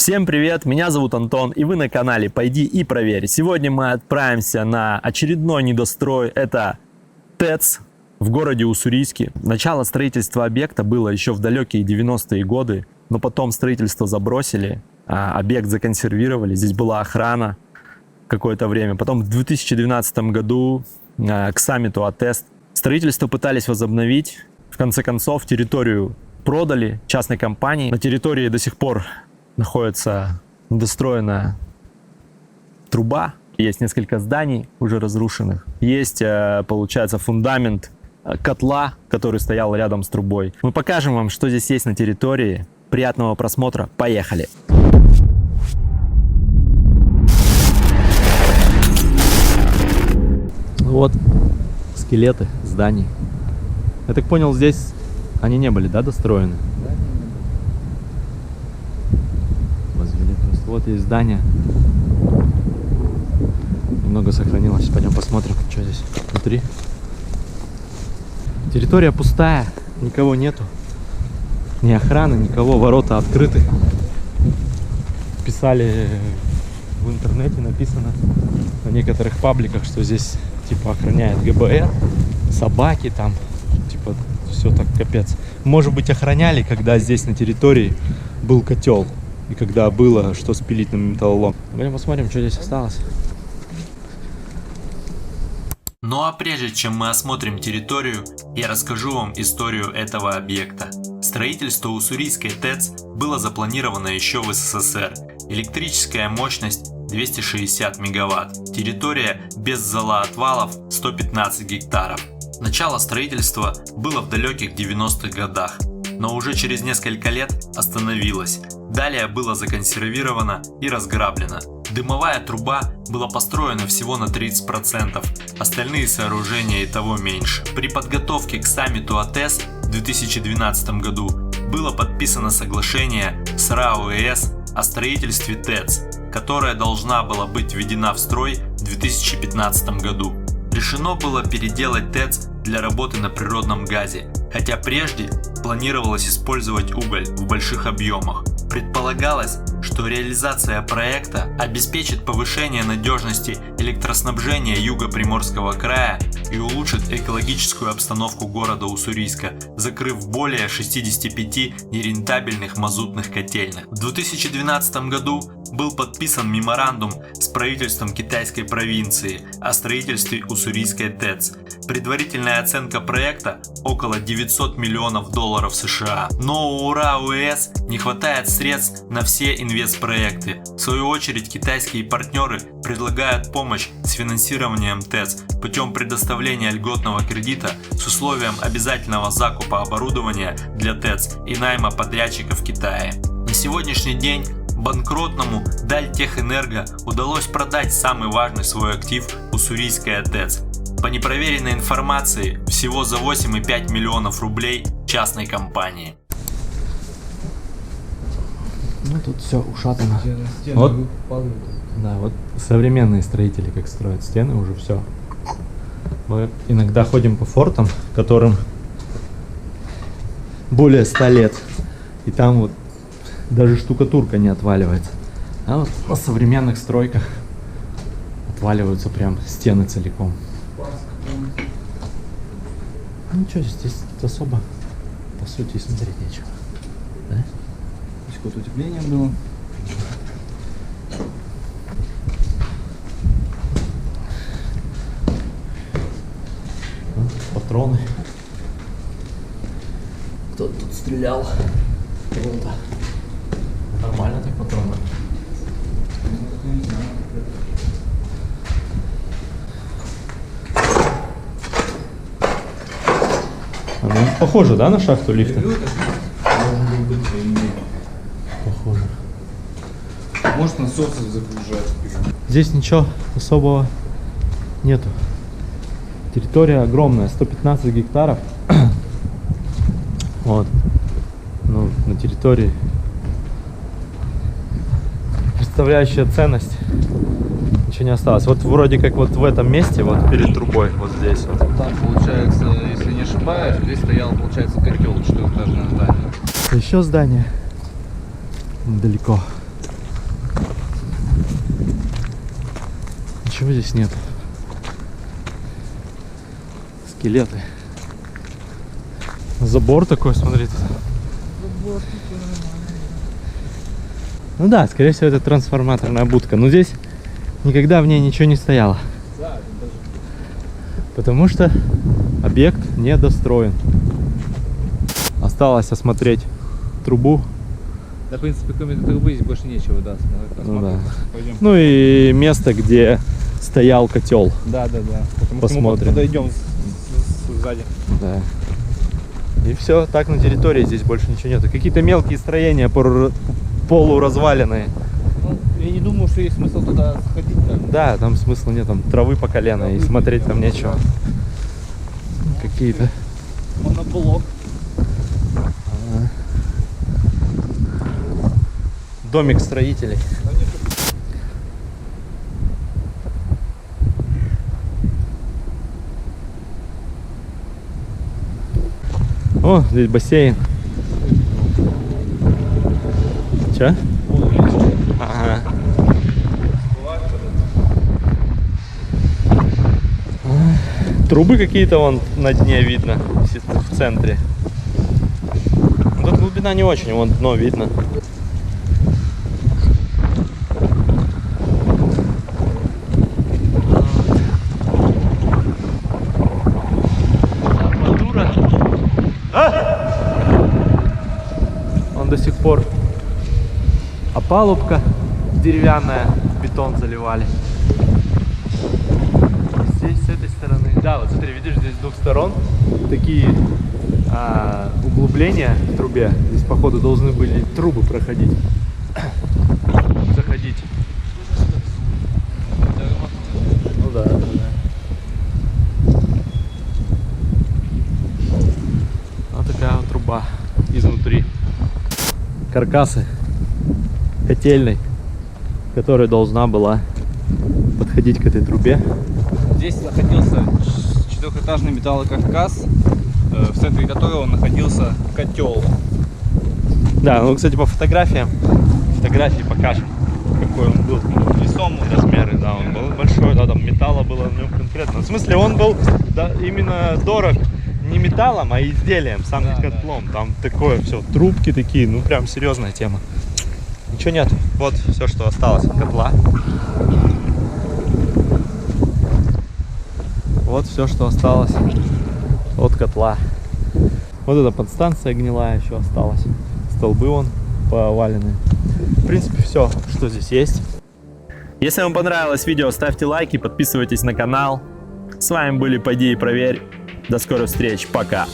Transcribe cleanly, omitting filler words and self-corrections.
Всем привет, меня зовут Антон, и вы на канале «Пойди и проверь». Сегодня мы отправимся на очередной недострой, это ТЭЦ в городе Уссурийске. Начало строительства объекта было еще в далекие 90-е годы, но потом строительство забросили, объект законсервировали, здесь была охрана какое-то время. Потом в 2012 году к саммиту АТЭС строительство пытались возобновить. В конце концов территорию продали частной компании. На территории до сих пор находится недостроенная труба. Есть несколько зданий уже разрушенных. Есть, получается, фундамент котла, который стоял рядом с трубой. Мы покажем вам, что здесь есть на территории. Приятного просмотра. Поехали! Вот скелеты зданий. Я так понял, здесь они не были, да, достроены? Вот есть здание. Немного сохранилось. Пойдем посмотрим, что здесь внутри. Территория пустая, никого нету. Ни охраны, никого, ворота открыты. Писали в интернете, написано на некоторых пабликах, что здесь типа охраняет ГБР, собаки там, типа все так капец. Может быть, охраняли, когда здесь на территории был котел. И когда было что спилить на металлолом. Пойдем посмотрим, что здесь осталось. Ну а прежде чем мы осмотрим территорию, я расскажу вам историю этого объекта. Строительство Уссурийской ТЭЦ было запланировано еще в СССР. Электрическая мощность 260 мегаватт. Территория без золоотвалов 115 гектаров. Начало строительства было в далеких 90-х годах, но уже через несколько лет остановилось. Далее было законсервировано и разграблено. Дымовая труба была построена всего на 30%, остальные сооружения и того меньше. При подготовке к саммиту АТЭС в 2012 году было подписано соглашение с РАО ЭС о строительстве ТЭЦ, которая должна была быть введена в строй в 2015 году. Решено было переделать ТЭЦ для работы на природном газе, хотя прежде планировалось использовать уголь в больших объемах. Предполагалось, что реализация проекта обеспечит повышение надежности электроснабжения Юго-Приморского края и улучшит экологическую обстановку города Уссурийска, закрыв более 65 нерентабельных мазутных котельных. В 2012 году был подписан меморандум с правительством китайской провинции о строительстве Уссурийской ТЭЦ. Предварительная оценка проекта около 900 миллионов долларов США. Но у РАО ЭС не хватает средств на все инвестпроекты. В свою очередь китайские партнеры предлагают помощь с финансированием ТЭЦ путем предоставления льготного кредита с условием обязательного закупа оборудования для ТЭЦ и найма подрядчиков в Китае. На сегодняшний день банкротному Дальтехэнерго удалось продать самый важный свой актив Уссурийская ТЭЦ. По непроверенной информации, всего за 8,5 миллионов рублей частной компании. Ну тут все ушатано. Вот, да, вот современные строители как строят стены, уже все. Мы иногда ходим по фортам, которым более 100 лет. И там вот даже штукатурка не отваливается. А вот на современных стройках отваливаются прям стены целиком. Ну что, здесь особо, по сути, смотреть нечего. Да? Здесь какое-то утепление было. Вот, патроны. Кто-то тут стрелял. Кого-то. Нормально так патроны. Ну, похоже, да, на шахту лифта? Похоже. Может, насосы загружать. Здесь ничего особого нету. Территория огромная, 115 гектаров. Вот. Ну, на территории, представляющая ценность, ничего не осталось. Вот вроде как вот в этом месте, вот перед трубой, вот здесь вот. Там, получается, если не ошибаюсь, здесь стоял, получается, котел, четырехэтажное здание. Еще здание недалеко. Ничего здесь нет. Скелеты. Забор такой, смотри. Забор ну да, скорее всего, это трансформаторная будка. Но здесь никогда в ней ничего не стояло. Потому что объект недостроен. Осталось осмотреть трубу. Да, в принципе, кроме трубы здесь больше нечего, да. Ну, да. Пойдем. Ну и место, где стоял котел. Да. Потому Посмотрим. что мы подойдем сзади. Да. И все, так на территории здесь больше ничего нету. Какие-то мелкие строения полуразваленные. Ну, я не думаю, что есть смысл туда сходить. Да, там смысла нет, там травы по колено и смотреть там нечего. Какие-то. Моноблок. Домик строителей. О, здесь бассейн. Че? Ага. Трубы какие-то вон на дне видно, в центре. Но тут глубина не очень, вон дно видно. Он до сих пор. А палубка деревянная, бетон заливали. Здесь с этой стороны. Да, вот смотри, видишь, здесь с двух сторон такие углубления в трубе. Здесь, походу, должны были трубы проходить. Заходить. Ну да. Вот такая вот труба изнутри. Каркасы котельной, которая должна была подходить к этой трубе. Здесь находился четырехэтажный металлокаркас, в центре которого находился котел. Да, ну, кстати, по фотографии покажем, какой он был. Весомый. Размеры, да, он был большой, да, там металла было в нем конкретно. В смысле, он был именно дорог не металлом, а изделием, сам не котлом. Там такое все, трубки такие, ну прям серьезная тема. Ничего нет. Вот все, что осталось от котла. Вот все, что осталось от котла. Вот эта подстанция гнилая еще осталась. Столбы вон поваленные. В принципе, все, что здесь есть. Если вам понравилось видео, ставьте лайки, подписывайтесь на канал. С вами были «Пойди и проверь». До скорых встреч. Пока.